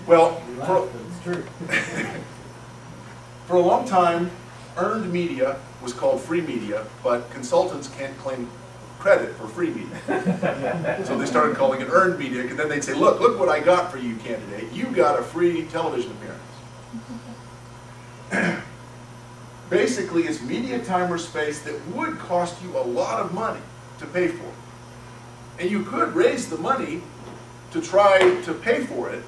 Well, It's true. for a long time, earned media was called free media, but consultants can't claim credit for free media. So they started calling it earned media, and then they'd say, look what I got for you, candidate. You got a free television appearance. Basically, it's media time or space that would cost you a lot of money to pay for. And you could raise the money to try to pay for it,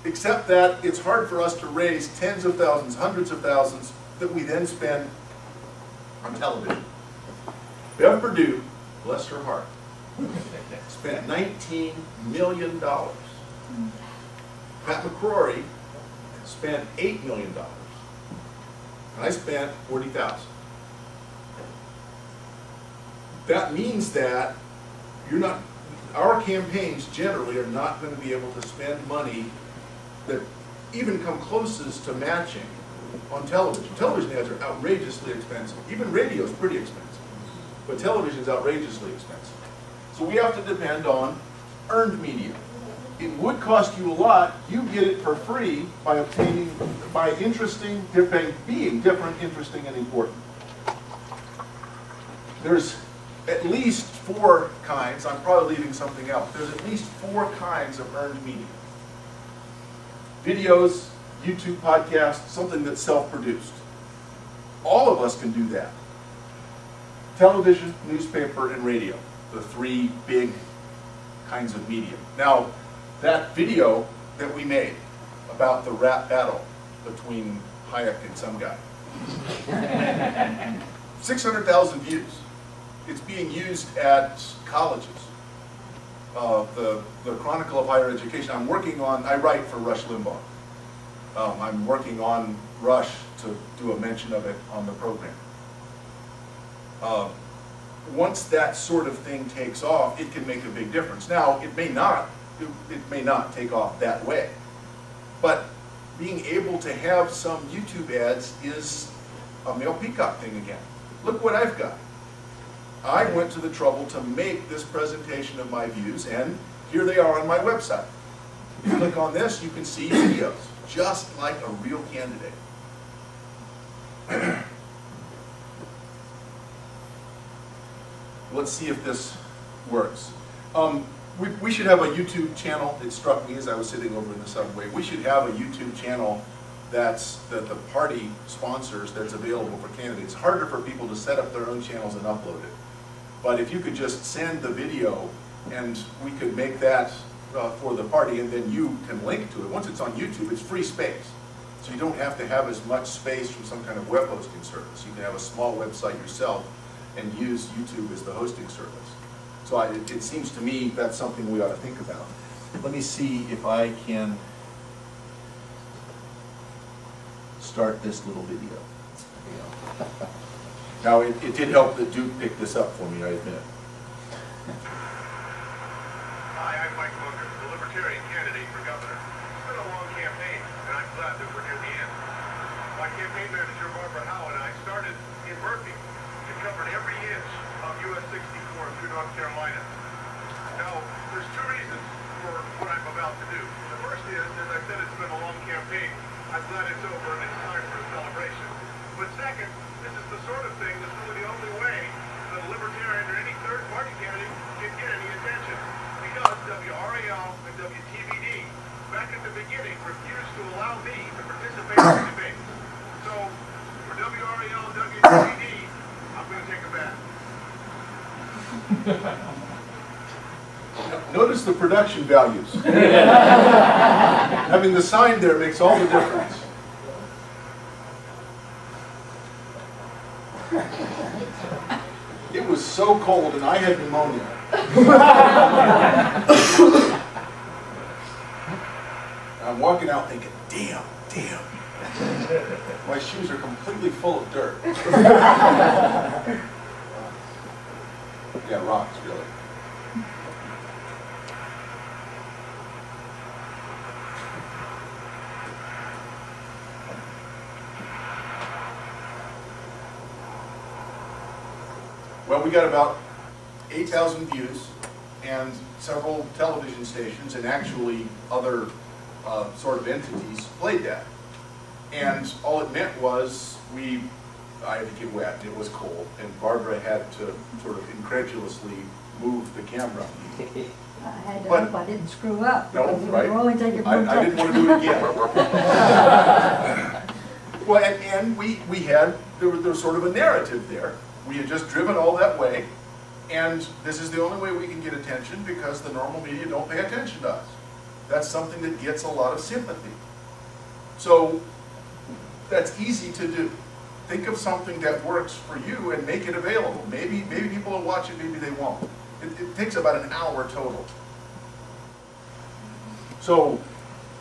except that it's hard for us to raise tens of thousands, hundreds of thousands that we then spend on television. Bev Perdue, bless her heart, spent $19 million. Pat McCrory spent $8 million. And I spent $40,000. That means that our campaigns generally are not going to be able to spend money that even come closest to matching on television. Television ads are outrageously expensive. Even radio is pretty expensive. But television is outrageously expensive. So we have to depend on earned media. It would cost you a lot. You get it for free by being different, interesting, and important. There's at least 4 kinds. I'm probably leaving something out. There's at least 4 kinds of earned media. Videos, YouTube podcasts, something that's self-produced. All of us can do that. Television, newspaper, and radio, the 3 big kinds of media. Now, that video that we made about the rap battle between Hayek and some guy, 600,000 views. It's being used at colleges. The Chronicle of Higher Education. I write for Rush Limbaugh. I'm working on Rush to do a mention of it on the program. Once that sort of thing takes off, it can make a big difference. Now, it may not take off that way, but being able to have some YouTube ads is a male peacock thing again. Look what I've got. I went to the trouble to make this presentation of my views, and here they are on my website. If you click on this, you can see videos, just like a real candidate. Let's see if this works. We should have a YouTube channel. It struck me as I was sitting over in the subway. We should have a YouTube channel that the party sponsors that's available for candidates. It's harder for people to set up their own channels and upload it. But if you could just send the video and we could make that for the party, and then you can link to it. Once it's on YouTube, it's free space. So you don't have to have as much space from some kind of web hosting service. You can have a small website yourself and use YouTube as the hosting service. So it seems to me that's something we ought to think about. Let me see if I can start this little video. Now, it did help that Duke picked this up for me, I admit. Hi, I'm Mike Munger, the Libertarian candidate for governor. It's been a long campaign, and I'm glad that we're near the end. My campaign manager, Barbara Howe, and I started in Murphy and covered every inch of US 64 through North Carolina. Now, there's 2 reasons for what I'm about to do. The first is, as I said, it's been a long campaign. I'm glad it's over and it's time for a celebration. But second, this is the sort of thing that's really the only way that a Libertarian or any third-party candidate can get any attention. Because WRAL and WTVD, back at the beginning, refused to allow me to participate in the debates. So, for WRAL and WTVD, I'm going to take a bath. Notice the production values. Having the sign there makes all the difference. It was so cold and I had pneumonia. I'm walking out thinking, damn. My shoes are completely full of dirt. Yeah, rocks, really. Well, we got about 8,000 views, and several television stations and actually other sort of entities played that. And all it meant was I had to get wet, it was cold, and Barbara had to sort of incredulously move the camera. I had to hope I didn't screw up. No, because right? we're only taking one I didn't want to do it again. Well, and we had, there was sort of a narrative there. We had just driven all that way, and this is the only way we can get attention because the normal media don't pay attention to us. That's something that gets a lot of sympathy. So that's easy to do. Think of something that works for you and make it available. Maybe people will watch it, maybe they won't. It takes about an hour total. So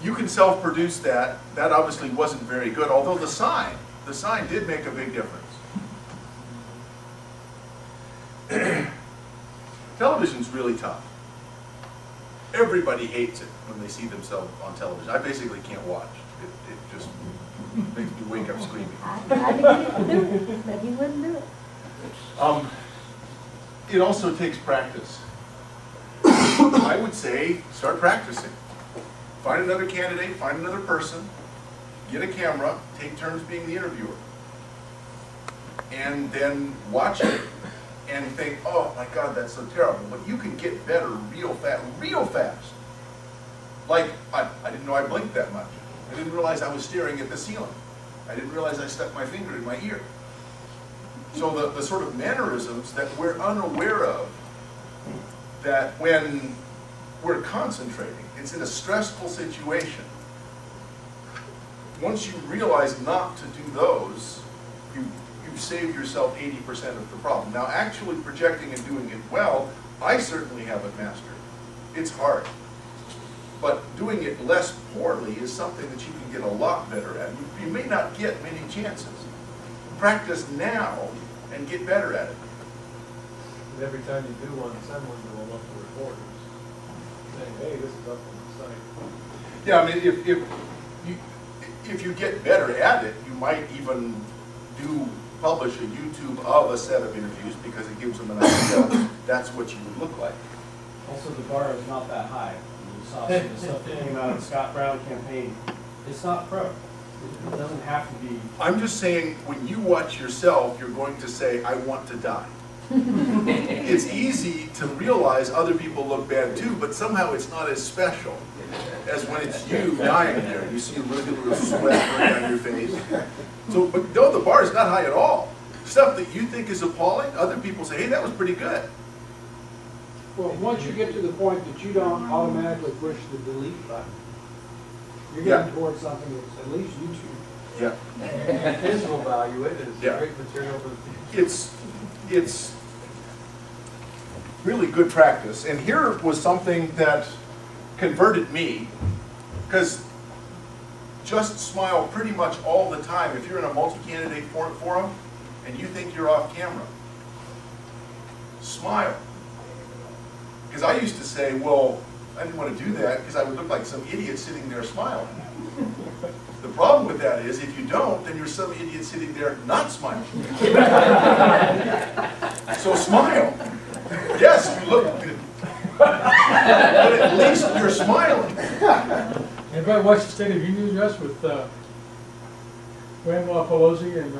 you can self-produce that. That obviously wasn't very good, although the sign did make a big difference. Television's really tough. Everybody hates it when they see themselves on television. I basically can't watch. It just makes me wake up screaming. I tried to get him to do it, but he wouldn't do it. It also takes practice. I would say start practicing. Find another candidate, find another person, get a camera, take turns being the interviewer. And then watch it and think, oh my God, that's so terrible. But you can get better real fast. Like, I didn't know I blinked that much. I didn't realize I was staring at the ceiling. I didn't realize I stuck my finger in my ear. So the sort of mannerisms that we're unaware of, that when we're concentrating, it's in a stressful situation. Once you realize not to do those, you've saved yourself 80% of the problem. Now, actually projecting and doing it well, I certainly haven't mastered. It's hard. But doing it less poorly is something that you can get a lot better at. You may not get many chances. Practice now and get better at it. And every time you do one, someone will look to reporters saying, hey, this is up on the site. Yeah, I mean, if you get better at it, you might even publish a YouTube of a set of interviews because it gives them an idea that's what you would look like. Also, the bar is not that high. You saw some of the stuff that came out of the Scott Brown campaign. It's not pro. It doesn't have to be. I'm just saying, when you watch yourself, you're going to say, I want to die. It's easy to realize other people look bad too, but somehow it's not as special as when it's you dying there. You see a regular sweat running down your face. So, but no, the bar is not high at all. Stuff that you think is appalling, other people say, hey, that was pretty good. Well, once you get to the point that you don't automatically push the delete button, you're getting towards something that's at least YouTube. Yeah. Kids will value it as Yeah. great material for the future. It's really good practice. And here was something that converted me, because just smile pretty much all the time. If you're in a multi-candidate forum and you think you're off camera, smile. Because I used to say, well, I didn't want to do that because I would look like some idiot sitting there smiling. The problem with that is, if you don't, then you're some idiot sitting there not smiling. So smile. Yes, you look good. But at least you're smiling. Anybody watch the State of Union address with Grandma Pelosi and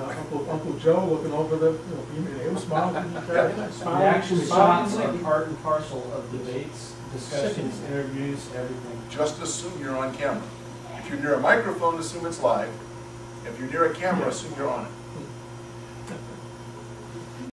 Uncle Joe looking over the, and they were smiling? The action shots are part and parcel of debates, discussions, interviews, everything. Just assume you're on camera. If you're near a microphone, assume it's live. If you're near a camera, assume you're on it.